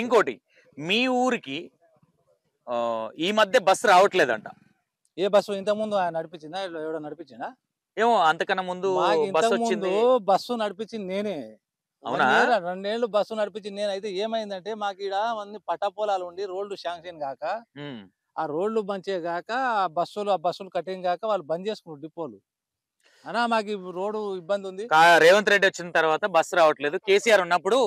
ఇంకోటి మీ ఊరికి ఈ మధ్య బస్సు రావట్లేదంట. ఏ బస్సు ఇంతకు ముందు ఆయన నడిపించిందా? ఎవడో నడిపించిందా? ఏమో అంతకన్నా ముందు మాకు బస్సు ఇంతకు ముందు వచ్చింది. బస్సు నడిపించింది నేనే. అవునా? 2 ఏళ్ళు బస్సు నడిపించింది నేను. అయితే ఏమైందంటే మాకు ఈడ అన్ని పట్టా పొలాలు ఉండి రోడ్లు శాంక్షన్ గాక, ఆ రోడ్లు మంచిగా గాక, ఆ బస్సులు కటింగ్ గాక వాళ్ళు బంద్ చేసుకున్నారు డిపోలు. అన్నా మాకు ఈ రోడ్డు ఇబ్బంది ఉంది. రేవంత్ రెడ్డి వచ్చిన తర్వాత బస్సు రావట్లేదు. కేసీఆర్ ఉన్నప్పుడు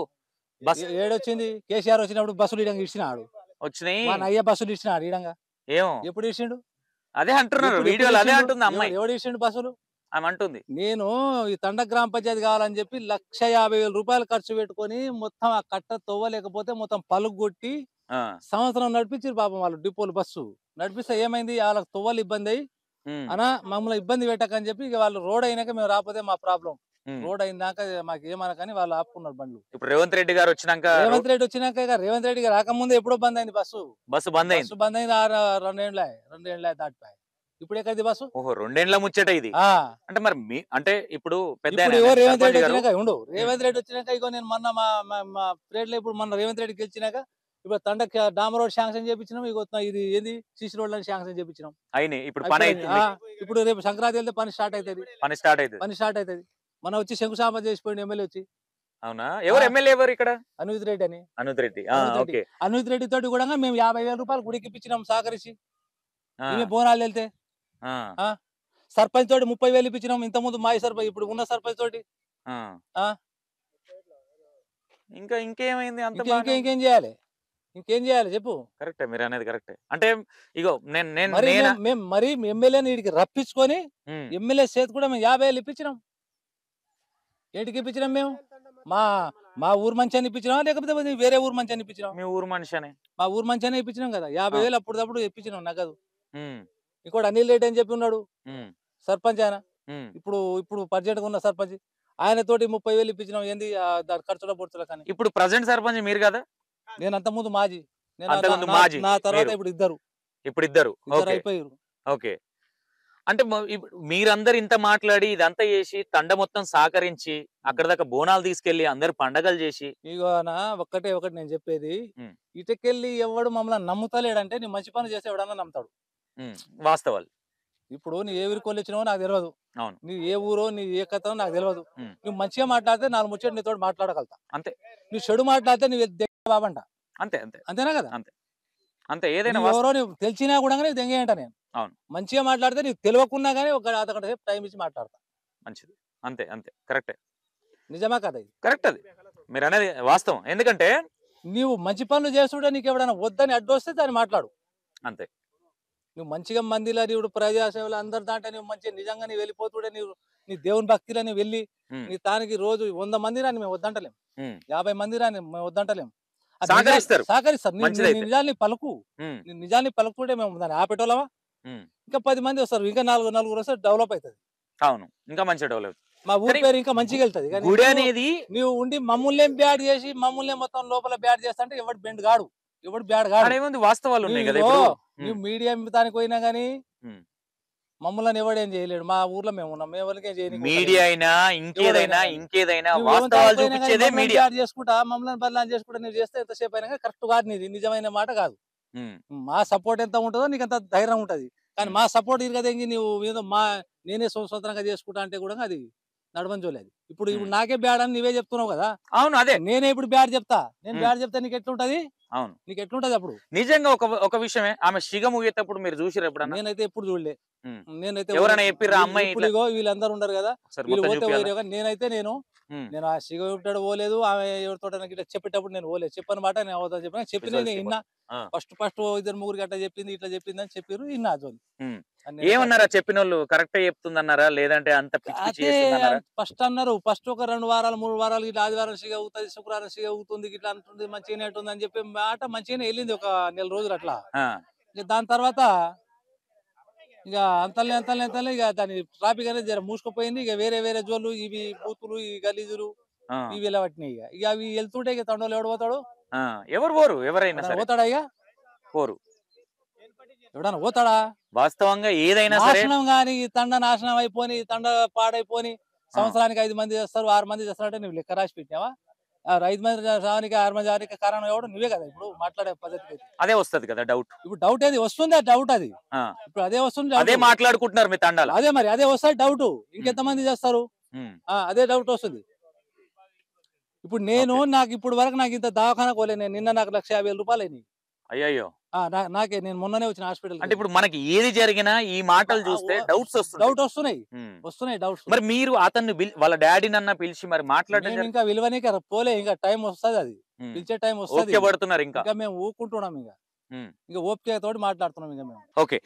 బస్ ఏడొచ్చింది? కేసీఆర్ వచ్చినప్పుడు బస్సులు ఇడంగా ఇచ్చినాడు. వచ్చినాయి. మా నయ్య బస్సులు ఇచ్చినాడు ఇడంగా. ఏమో ఎప్పుడు ఇచ్చిండు? అదే అంటున్నారు వీడియోలో, అదే అంటుంది అమ్మాయి. ఎవడు ఇచ్చిండు బస్సులు? ఆమె అంటుంది. నేను ఈ తండ గ్రామ పంచాయతీ కావాలని చెప్పి 1,50,000 ఖర్చు పెట్టుకొని మొత్తం ఆ కట్ట తవ్వలేకపోతే మొత్తం పలుగు కొట్టి సంవత్సరం నడిపించారు పాపం వాళ్ళు డిపోలు బస్సు నడిపిస్తే ఏమైంది వాళ్ళకి తవ్వాలి ఇబ్బంది అయ్యి అనా మమ్మల్ని ఇబ్బంది పెట్టకని చెప్పి ఇక వాళ్ళు రోడ్ అయినాక మేము రాకపోతే మా ప్రాబ్లం రోడ్ అయినాక మాకు ఏమనకని వాళ్ళు ఆపుకున్నారు బండ్లు. ఇప్పుడు రేవంత్ రెడ్డి గారు వచ్చినాక రేవంత్ రెడ్డి గారు రాకముందే ఎప్పుడో బంద్ అయింది బస్సు బంద్ అయింది 2 ఏళ్ళ దాటిపోయి. ఇప్పుడు ఎక్కడిది బస్సు? ఓహో 2 ఏళ్ల ముచ్చట ఇది. అంటే మరి అంటే ఇప్పుడు పెద్ద రేవంత్ రెడ్డి వచ్చినాక రేవంత్ రెడ్డి వచ్చినాక ఇగో నేను మొన్న మా ప్లేట్ లో ఇప్పుడు మొన్న రేవంత్ రెడ్డి గెలిచినాక ఇప్పుడు తండ డామర్ రోడ్ శాంక్షన్ చేపించినాం. ఇగో ఇది ఏంది సీసీ రోడ్ అని శాంక్షన్ చేపించినాం. ఇప్పుడు రేపు సంక్రాంతి వెళ్తే పని స్టార్ట్ అవుతుంది. మన వచ్చి శంకుస్థాపన చేసిపోయింది ఎమ్మెల్యే వచ్చి. అవునా? ఎవరు ఎమ్మెల్యే ఎవరు ఇక్కడ? అనుజిత్ రెడ్డి అని. అనుజిత్ రెడ్డి తోటి కూడా మేము 50,000 రూపాయలు గుడికి ఇప్పించినాం సహకరించి బోనాలు వెళ్తే. సర్పంచ్ తోటి 30,000 ఇప్పించినాం ఇంత ముందు మాయ సర్పంచ్ ఇప్పుడు ఉన్న సర్పంచ్ తోటి. ఇంకేమైంది? ఇంకేం చేయాలి? ఇంకేం చేయాలి చెప్పు. కరెక్టే మీరు అనేది కరెక్టే. అంటే ఇగో మేము మరి ఎమ్మెల్యేని వీడికి రప్పించుకొని ఎమ్మెల్యే చేతి కూడా మేము 50,000 ఇప్పించినాం. ఏంటికి ఇప్పించినాం మేము? మా ఊరు మంచి అని ఇప్పించినాం లేకపోతే వేరే ఊరు మంచి అని ఇప్పించినాం? మీ ఊరు మనిషి అని మా ఊరు మంచి అని ఇప్పించినాం కదా. 50,000 అప్పుడు ఇప్పించినాం నగదు. ఇంకోటి అనిల్ రెడ్డి అని చెప్పి ఉన్నాడు సర్పంచ్ ఆయన. ఇప్పుడు పర్జెంట్ ఉన్న సర్పంచ్ ఆయన తోటి 30,000 ఇప్పించినాం. ఏంది దాని ఖర్చుల బొర్చుల కానీ. ఇప్పుడు ప్రజెంట్ సర్పంచ్ మీరు కదా? నేను అంత ముందు మాజీ. నా తర్వాత ఇప్పుడు ఇద్దరు అయిపోయారు. ఓకే. అంటే మీరందరు ఇంత మాట్లాడి ఇదంతా చేసి తండ మొత్తం సహకరించి అక్కడ దాకా బోనాలు తీసుకెళ్లి అందరు పండగలు చేసి ఇగోనా ఒకటి నేను చెప్పేది ఇటుకెళ్ళి ఎవడు మమ్మల్ని నమ్ముతలేడంటే నీ మంచి పని చేస్తే ఎవడన్నా నమ్ముతాడు. వాస్తవాలు. ఇప్పుడు నీ ఏ ఊరికి వచ్చినావో నాకు తెలియదు. అవును. నీ ఏ ఊరో నీ ఏ కథో నాకు తెలియదు. నువ్వు మంచిగా మాట్లాడితే 4 ముచ్చట్లు నీతో మాట్లాడగలుగుతా అంతే. నువ్వు చెడు మాట్లాడితే నువ్వు బాబంట అంతే. అంతేనా కదా? అంతే. ఏదైనా ఎవరో నువ్వు తెలిసినా కూడా నీకు దెంగేయంట నేను. అవును. మంచిగా మాట్లాడితే నీకు తెలియకున్నా కానీ ఒక అర్ధగంట సేపు టైం ఇచ్చి మాట్లాడతా. మంచిది. అంతే. కరెక్టే. నిజమా కదా? కరెక్ట్. అది మీరు అనేది వాస్తవం. ఎందుకంటే నువ్వు మంచి పనులు చేస్తుంటే నీకు ఎవడైనా వద్దని అడ్డొస్తే దాన్ని మాట్లాడు అంతే. నువ్వు మంచిగా మందిలో నీవు ప్రజాసేవలు అందరు దాంట్లో నువ్వు మంచిగా నిజంగా నువ్వు వెళ్ళిపోతుండే నీ దేవుని భక్తిలో నువ్వు వెళ్ళి నీ తానికి రోజు 100 మంది రాని మేము వద్దంటలేం, 50 మంది రాని మేము వద్దంటలేం. సహకరిస్తారు. నిజాన్ని పలుకు నిజాన్ని పలుకుంటే మేము దాన్ని ఆపేటోళ్ళమా? ఇంకా 10 మంది వస్తారు, ఇంకా 4 వస్తారు, డెవలప్ అవుతుంది. అవును, ఇంకా మంచిగా డెవలప్. మా ఊరి పేరు ఇంకా మంచిగా వెళ్తుంది. గుడి అనేది నువ్వు ఉండి మమ్మల్ని బ్యాడ్ చేసి మమ్మల్ని మొత్తం లోపల బ్యాడ్ చేస్తా అంటే ఎవడు బెండ్ గాడు, ఎవడు బ్యాడ్ గాడు. వాస్తవాలు ఉన్నాయి కదా. నువ్వు మీడియా దానికి పోయినా గానీ మమ్మల్ని ఎవడేం చేయలేడు. మా ఊర్లో మేము ఉన్నాం, మేము ఎవరికేం చేయలేదు. మీడియా అయినా ఇంకేదైనా వాస్తవాలు చూపించేదే మీడియా. చేసుకుంటా మమ్మల్ని బదలాం చేసుకుంటా నువ్వు చేస్తే ఎంతసేపు అయినా కరెక్ట్ కాదు, నీది నిజమైన మాట కాదు. మా సపోర్ట్ ఎంత ఉంటుందో నీకు అంత ధైర్యం ఉంటది. కానీ మా సపోర్ట్ ఇరగదెంగి నువ్వు ఏదో నేనే స్వతంత్రంగా చేసుకుంటా అంటే కూడా అది నడవని చూడలేదు. ఇప్పుడు నాకే బ్యాడ్ అని నువ్వే చెప్తున్నావు కదా. అవును, అదే నేనే ఇప్పుడు బ్యాడ్ చెప్తా. నేను బ్యాడ్ చెప్తా నీకు ఎట్లుంటది? అవును, నీకు ఎట్లుంటది? అప్పుడు నిజంగా ఒక విషయమే, ఆమె సిగ ముగేటప్పుడు మీరు చూసిరా ఎప్పుడన్నా? నేనైతే ఎప్పుడు చూడలే. నేనైతే ఎవరైనా చెప్పిరా అమ్మాయి వీళ్ళందరూ ఉండరు కదా, వీళ్ళు పోతే పోయారు. నేనైతే నేను ఆ సిగ విప్పాడు పోలేదు. ఆమె ఎవరితో ఇట్లా చెప్పేటప్పుడు నేను పోలేదు. చెప్పని మాట నేను అవుతా చెప్పిన నేను విన్నా. ఫస్ట్ 2-3 గంట చెప్పింది ఇట్లా చెప్పింది అని చెప్పారు, విన్నా. ఏమన్నారా చెప్పిన వాళ్ళు? కరెక్ట్ చెప్తుందన్నారా లేదంటే అంత ఫస్ట్ అన్నారు, ఫస్ట్ ఒక 2 వారాలు 3 వారాలు ఇట్లా ఆదివారం సిగ అవుతుంది, శుక్రవారం సిగ అవుతుంది, ఇట్లా అంటుంది, మంచిగానే ఉంటుంది అని చెప్పి మాట మంచిగానే వెళ్ళింది ఒక నెల రోజులు అట్లా. దాని తర్వాత ఇక అంతలే ఇక దాని ట్రాఫిక్ అనేది జర మూసుకుపోయింది. ఇక వేరే జోళ్ళు ఇవి బూతులు ఈ గలీజులు ఇవి ఇలా పట్టినాయి. ఇక అవి వెళ్తుంటే ఇక తండోలు ఎవడు పోతాడు? ఎవరు పోరు, ఎవరైనా పోతాడా? ఇక పోరు, ఎవడన్నా పోతాడా? వాస్తవంగా ఏదైనా నాశనం గాని తండ నాశనం అయిపోయి తండ పాడైపోయి సంవత్సరానికి 5 మంది చేస్తారు, 6 మంది చేస్తారంటే నువ్వు లెక్క రాసి పెట్టినావా? రైతు మంది రావడానికి 6 మంది రావడానికి కారణం ఎవడు నువ్వే కదా ఇప్పుడు మాట్లాడే పద్ధతికి అయితే. అదే వస్తది కదా డౌట్. ఇప్పుడు డౌట్ ఏది వస్తుంది, ఆ డౌట్ అది ఇప్పుడు అదే వస్తుంది, అదే doubt. మాట్లాడుకుంటున్నారు మీ తండాలు. అదే మరి అదే వస్తుంది డౌట్. ఇంకెంత మంది చేస్తారు? అదే డౌట్ వస్తుంది. ఇప్పుడు నాకు ఇప్పుడు వరకు నాకు ఇంత దవాఖానా పోలే. నేను నిన్న నాకు 1,50,000 రూపాయలు అయినాయి. అయ్యయ్యో. నాకే నేను మొన్ననే వచ్చిన హాస్పిటల్. అంటే ఇప్పుడు మనకి ఏది జరిగినా ఈ మాటలు చూస్తే డౌట్స్ వస్తున్నాయి డౌట్స్. మరి మీరు అతన్ని వాళ్ళ డాడీని అన్న పిలిచి మరి మాట్లాడడం ఇంకా విలువనికి పోలే. ఇంకా టైం వస్తుంది, అది పిలిచే టైం వస్తుంది. పడుతున్నారు ఇంకా మేము ఊకుంటున్నాం. ఇంకా ఓపిక తోటి మాట్లాడుతున్నాం ఇంకా మేము. ఓకే.